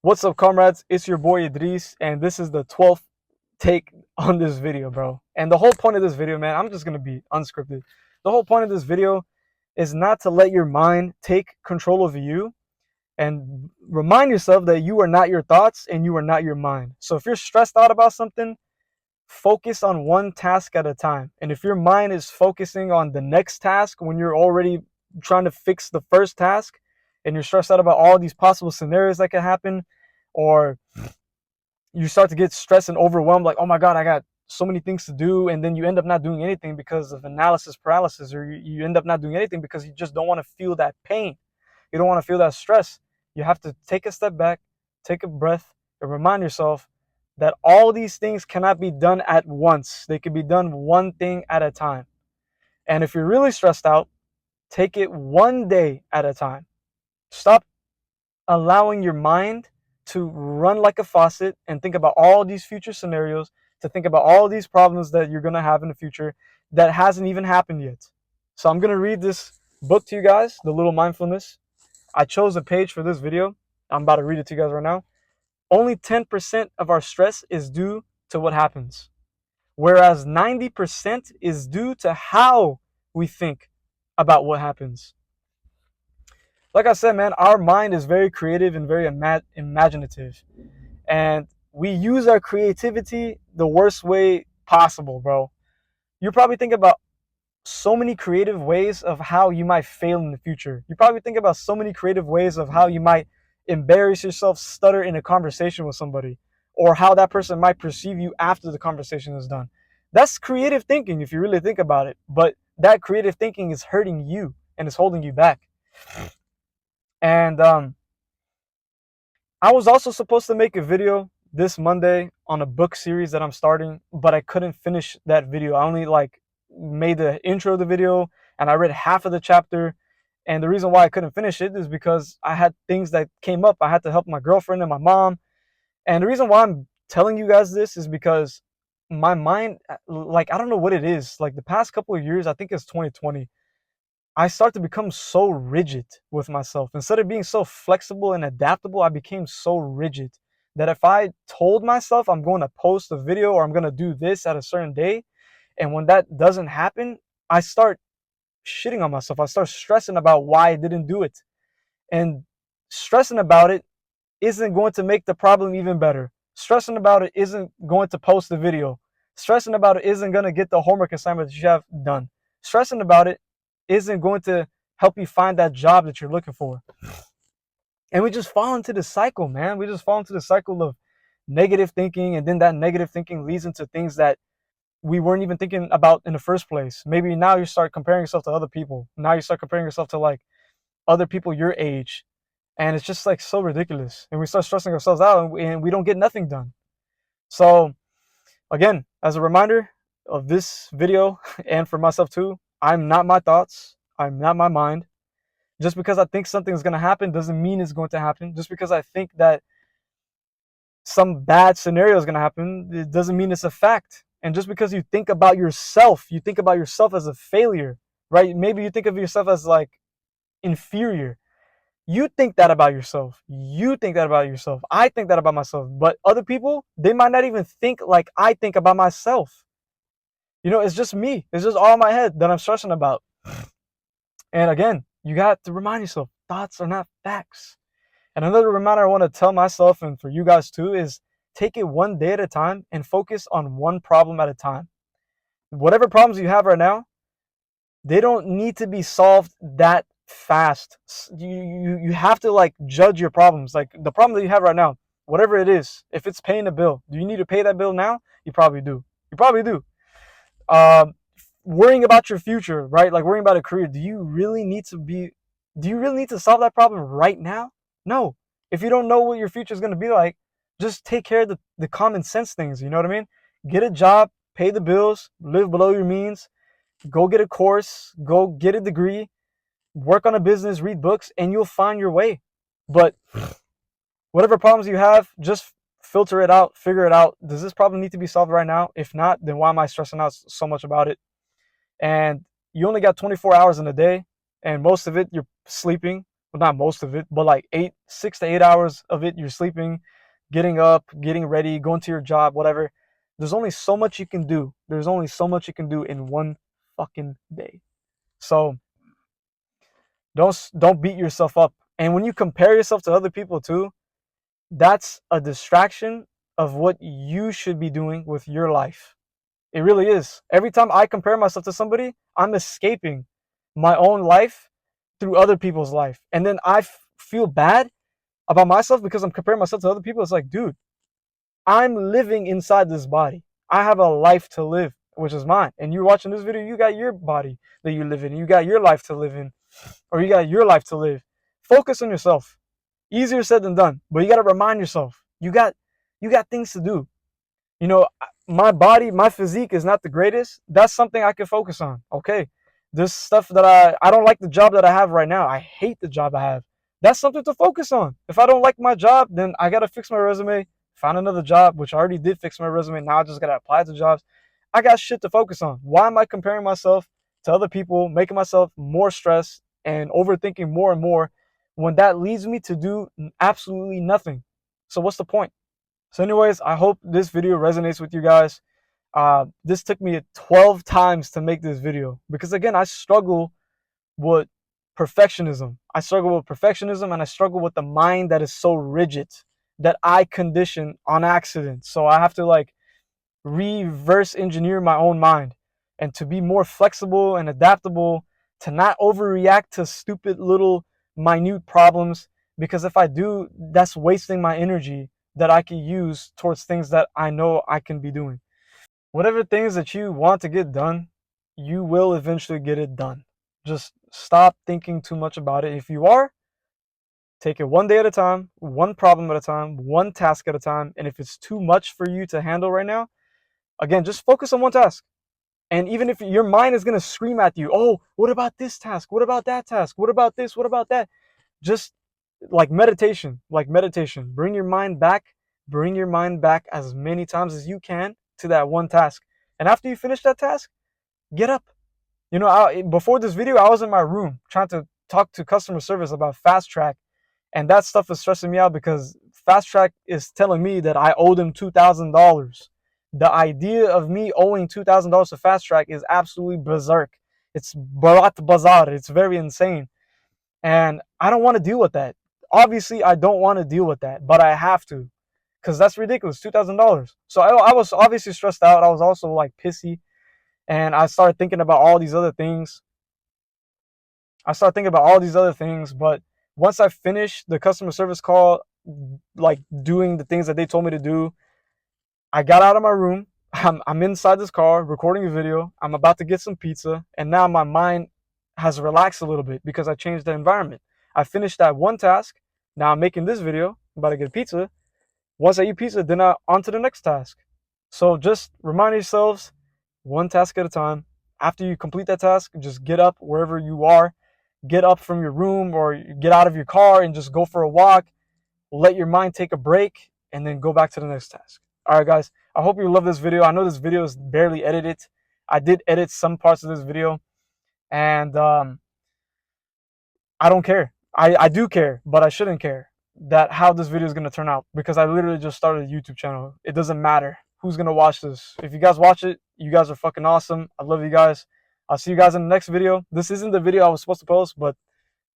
What's up, comrades? It's your boy Idris, and this is the 12th take on this video, bro. And the whole point of this video, man, I'm just gonna be unscripted. The whole point of this video is not to let your mind take control of you and remind yourself that you are not your thoughts and you are not your mind. So if you're stressed out about something, focus on one task at a time. And if your mind is focusing on the next task when you're already trying to fix the first task and you're stressed out about all these possible scenarios that could happen, or you start to get stressed and overwhelmed, like, oh my God, I got so many things to do. And then you end up not doing anything because of analysis paralysis, or you end up not doing anything because you just don't want to feel that pain. You don't want to feel that stress. You have to take a step back, take a breath, and remind yourself that all these things cannot be done at once. They can be done one thing at a time. And if you're really stressed out, take it one day at a time. Stop allowing your mind to run like a faucet and think about all these future scenarios, to think about all these problems that you're going to have in the future that hasn't even happened yet. So I'm going to read this book to you guys, The Little Mindfulness. I chose a page for this video. I'm about to read it to you guys right now. Only 10% of our stress is due to what happens, whereas 90% is due to how we think about what happens. Like I said, man, our mind is very creative and very imaginative. And we use our creativity the worst way possible, bro. You probably think about so many creative ways of how you might fail in the future. You probably think about so many creative ways of how you might embarrass yourself, stutter in a conversation with somebody, or how that person might perceive you after the conversation is done. That's creative thinking if you really think about it. But that creative thinking is hurting you and is holding you back. And I was also supposed to make a video this Monday on a book series that I'm starting, but I couldn't finish that video. I only made the intro of the video and I read half of the chapter. And the reason why I couldn't finish it is because I had things that came up. I had to help my girlfriend and my mom. And the reason why I'm telling you guys this is because my mind, I don't know what it is. Like the past couple of years, I think it's 2020, I start to become so rigid with myself. Instead of being so flexible and adaptable, I became so rigid that if I told myself I'm going to post a video or I'm going to do this at a certain day, and when that doesn't happen, I start shitting on myself. I start stressing about why I didn't do it. And stressing about it isn't going to make the problem even better. Stressing about it isn't going to post the video. Stressing about it isn't going to get the homework assignment that you have done. Stressing about it isn't going to help you find that job that you're looking for. And we just fall into the cycle, man. We just fall into the cycle of negative thinking, and then that negative thinking leads into things that we weren't even thinking about in the first place. Maybe now you start comparing yourself to other people. Now you start comparing yourself to like other people your age. And it's just like so ridiculous. And we start stressing ourselves out and we don't get nothing done. So again, as a reminder of this video and for myself too, I'm not my thoughts. I'm not my mind. Just because I think something's going to happen doesn't mean it's going to happen. Just because I think that some bad scenario is going to happen, it doesn't mean it's a fact. And just because you think about yourself, you think about yourself as a failure, right? Maybe you think of yourself as like inferior. You think that about yourself. You think that about yourself. I think that about myself. But other people, they might not even think like I think about myself. You know, it's just me. It's just all in my head that I'm stressing about. And again, you got to remind yourself, thoughts are not facts. And another reminder I want to tell myself and for you guys too is take it one day at a time and focus on one problem at a time. Whatever problems you have right now, they don't need to be solved that fast. You have to like judge your problems. Like the problem that you have right now, whatever it is, if it's paying a bill, do you need to pay that bill now? You probably do. You probably do. Worrying about your future, right? Like worrying about a career. Do you really need to solve that problem right now? No. If you don't know what your future is going to be like, just take care of the common sense things. You know what I mean? Get a job, pay the bills, live below your means, go get a course, go get a degree, work on a business, read books, and you'll find your way. But whatever problems you have, just filter it out, figure it out. Does this problem need to be solved right now? If not, then why am I stressing out so much about it? And you only got 24 hours in a day, and most of it you're sleeping. well, not most of it, but like 6 to 8 hours of it, you're sleeping, getting up, getting ready, going to your job, whatever. There's only so much you can do. There's only so much you can do in one fucking day. So don't beat yourself up. And when you compare yourself to other people too, that's a distraction of what you should be doing with your life. It really is. Every time I compare myself to somebody, I'm escaping my own life through other people's life. And then I feel bad about myself because I'm comparing myself to other people. It's like, dude, I'm living inside this body. I have a life to live, which is mine. And you're watching this video, you got your body that you live in. You got your life to live in, or you got your life to live. Focus on yourself. Easier said than done, but you got to remind yourself you got things to do. You know, my body, my physique is not the greatest. That's something I can focus on. Okay. This stuff that I don't like the job that I have right now. I hate the job I have. That's something to focus on. If I don't like my job, then I got to fix my resume, find another job, which I already did fix my resume. Now I just got to apply to jobs. I got shit to focus on. Why am I comparing myself to other people, making myself more stressed and overthinking more and more when that leads me to do absolutely nothing? So what's the point? So anyways, I hope this video resonates with you guys. This took me 12 times to make this video because, again, I struggle with perfectionism. And I struggle with the mind that is so rigid that I condition on accident. So I have to like reverse engineer my own mind and to be more flexible and adaptable, to not overreact to stupid little minute problems, because if I do, that's wasting my energy that I can use towards things that I know I can be doing. Whatever things that you want to get done, you will eventually get it done. Just stop thinking too much about it. If you are, take it one day at a time, one problem at a time, one task at a time. And if it's too much for you to handle right now, again, just focus on one task. And even if your mind is going to scream at you, oh, what about this task? What about that task? What about this? What about that? Just like meditation. Bring your mind back as many times as you can to that one task. And after you finish that task, get up. You know, before this video, I was in my room trying to talk to customer service about Fast Track, and that stuff is stressing me out because Fast Track is telling me that I owe them $2,000. The idea of me owing $2,000 to Fast Track is absolutely berserk. It's barat bazar. It's very insane. And I don't want to deal with that. Obviously, I don't want to deal with that, but I have to because that's ridiculous, $2,000. So I was obviously stressed out. I was also like pissy. And I started thinking about all these other things. But once I finished the customer service call, like doing the things that they told me to do, I got out of my room. I'm inside this car recording a video. I'm about to get some pizza. And now my mind has relaxed a little bit because I changed the environment. I finished that one task. Now I'm making this video. I'm about to get pizza. Once I eat pizza, then on to the next task. So just remind yourselves, one task at a time. After you complete that task, just get up wherever you are. Get up from your room or get out of your car and just go for a walk. Let your mind take a break and then go back to the next task. All right, guys. I hope you love this video. I know this video is barely edited. I did edit some parts of this video, and I don't care. I do care, but I shouldn't care that how this video is going to turn out because I literally just started a YouTube channel. It doesn't matter who's going to watch this. If you guys watch it, you guys are fucking awesome. I love you guys. I'll see you guys in the next video. This isn't the video I was supposed to post, but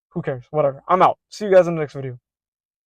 who cares? Whatever. I'm out. See you guys in the next video.